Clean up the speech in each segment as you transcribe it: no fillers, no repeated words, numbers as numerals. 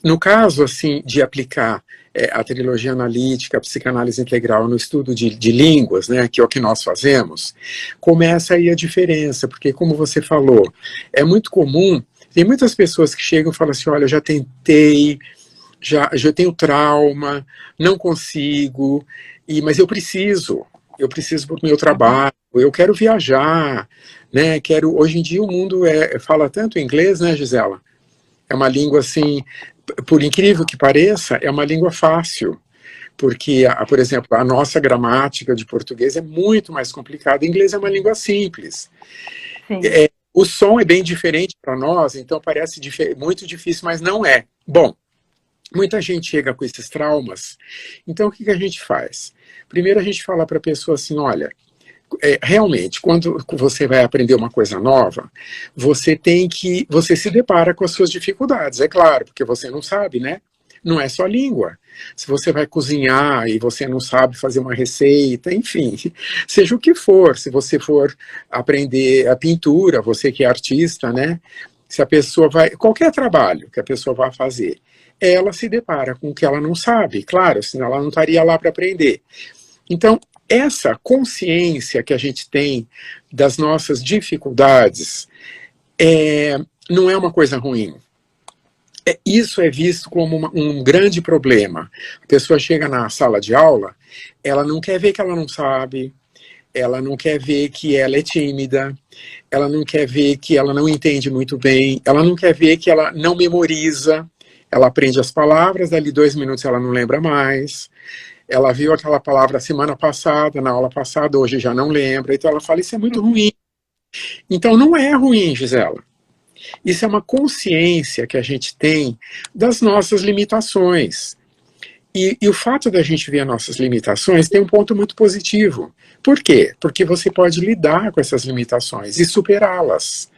No caso, assim, de aplicar a trilogia analítica, a psicanálise integral no estudo de línguas, né, que é o que nós fazemos, começa aí a diferença, porque como você falou, é muito comum, tem muitas pessoas que chegam e falam assim, olha, eu já tentei, já tenho trauma, não consigo, mas eu preciso para o meu trabalho, eu quero viajar, né, hoje em dia o mundo fala tanto inglês, né, Gisela? É uma língua assim, por incrível que pareça, é uma língua fácil, porque, por exemplo, a nossa gramática de português é muito mais complicada, o inglês é uma língua simples. Sim. O som é bem diferente para nós, então parece muito difícil, mas não é. Bom, muita gente chega com esses traumas, então o que a gente faz? Primeiro a gente fala para a pessoa assim, olha, realmente, quando você vai aprender uma coisa nova, você se depara com as suas dificuldades, é claro, porque você não sabe, né? Não é só língua. Se você vai cozinhar e você não sabe fazer uma receita, enfim, seja o que for, se você for aprender a pintura, você que é artista, né? Se a pessoa vai, qualquer trabalho que a pessoa vai fazer, ela se depara com o que ela não sabe, claro, senão ela não estaria lá para aprender. Então, essa consciência que a gente tem das nossas dificuldades não é uma coisa ruim. Isso é visto como um grande problema. A pessoa chega na sala de aula, ela não quer ver que ela não sabe, ela não quer ver que ela é tímida, ela não quer ver que ela não entende muito bem, ela não quer ver que ela não memoriza, ela aprende as palavras, dali 2 minutos ela não lembra mais. Ela viu aquela palavra semana passada, na aula passada, hoje já não lembra, então ela fala, isso é muito ruim. Então não é ruim, Gisela. Isso é uma consciência que a gente tem das nossas limitações. E o fato da gente ver as nossas limitações tem um ponto muito positivo. Por quê? Porque você pode lidar com essas limitações e superá-las.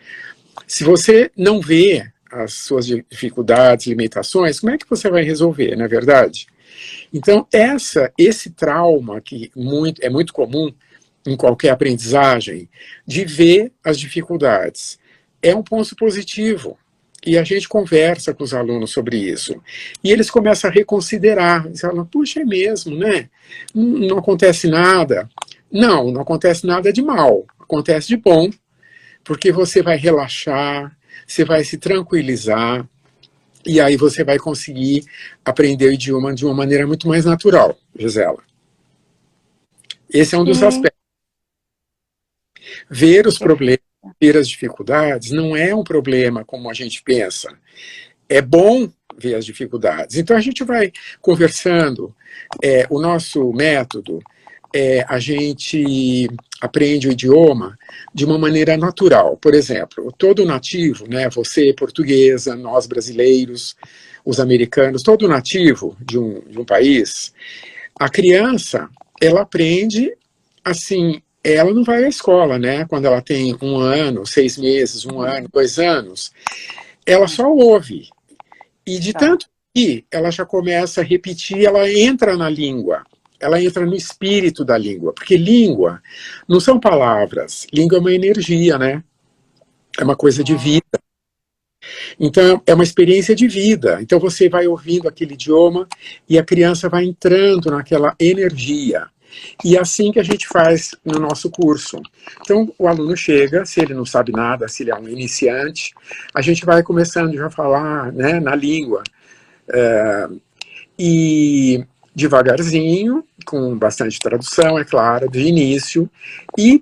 Se você não vê as suas dificuldades, limitações, como é que você vai resolver, não é verdade? Então, esse trauma, que é muito comum em qualquer aprendizagem, de ver as dificuldades, é um ponto positivo. E a gente conversa com os alunos sobre isso. E eles começam a reconsiderar. Eles falam, puxa, é mesmo, né? Não acontece nada. Não acontece nada de mal. Acontece de bom, porque você vai relaxar, você vai se tranquilizar, e aí você vai conseguir aprender o idioma de uma maneira muito mais natural, Gisela. Esse é um dos Sim. aspectos. Ver os problemas, ver as dificuldades, não é um problema como a gente pensa. É bom ver as dificuldades. Então a gente vai conversando. O nosso método, a gente aprende o idioma de uma maneira natural. Por exemplo, todo nativo, né, você portuguesa, nós brasileiros, os americanos, todo nativo de um país, a criança, ela aprende assim, ela não vai à escola, né? Quando ela tem 1 ano, 6 meses, 1 ano, 2 anos, ela só ouve. E de tanto que ela já começa a repetir, ela entra na língua. Ela entra no espírito da língua. Porque língua não são palavras. Língua é uma energia, né? É uma coisa de vida. Então, é uma experiência de vida. Então, você vai ouvindo aquele idioma e a criança vai entrando naquela energia. E é assim que a gente faz no nosso curso. Então, o aluno chega, se ele não sabe nada, se ele é um iniciante, a gente vai começando já a falar, né, na língua. E devagarzinho, com bastante tradução, é claro, do início, e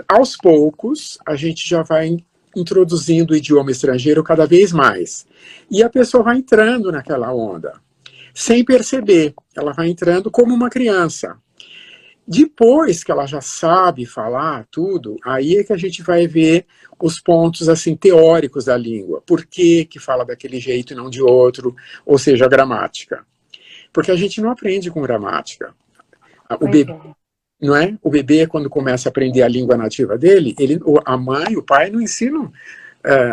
aos poucos a gente já vai introduzindo o idioma estrangeiro cada vez mais. E a pessoa vai entrando naquela onda, sem perceber, ela vai entrando como uma criança. Depois que ela já sabe falar tudo, aí é que a gente vai ver os pontos assim teóricos da língua. Por que fala daquele jeito e não de outro, ou seja, a gramática. Porque a gente não aprende com gramática. O bebê, não é? O bebê, quando começa a aprender a língua nativa dele, a mãe, o pai não ensinam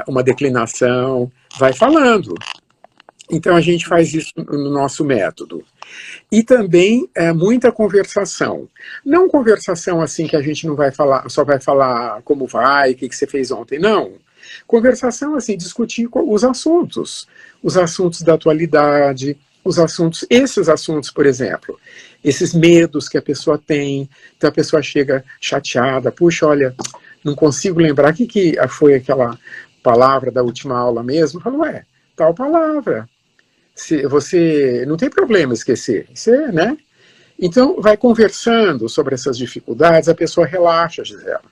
uma declinação, vai falando. Então a gente faz isso no nosso método. E também muita conversação. Não conversação assim que a gente não vai falar, só vai falar como vai, o que você fez ontem, não. Conversação, assim, discutir os assuntos da atualidade, esses assuntos, por exemplo, esses medos que a pessoa tem, então a pessoa chega chateada, puxa, olha, não consigo lembrar, o que foi aquela palavra da última aula mesmo? Fala, ué, tal palavra. Você não tem problema esquecer, né? Então, vai conversando sobre essas dificuldades, a pessoa relaxa, Gisela.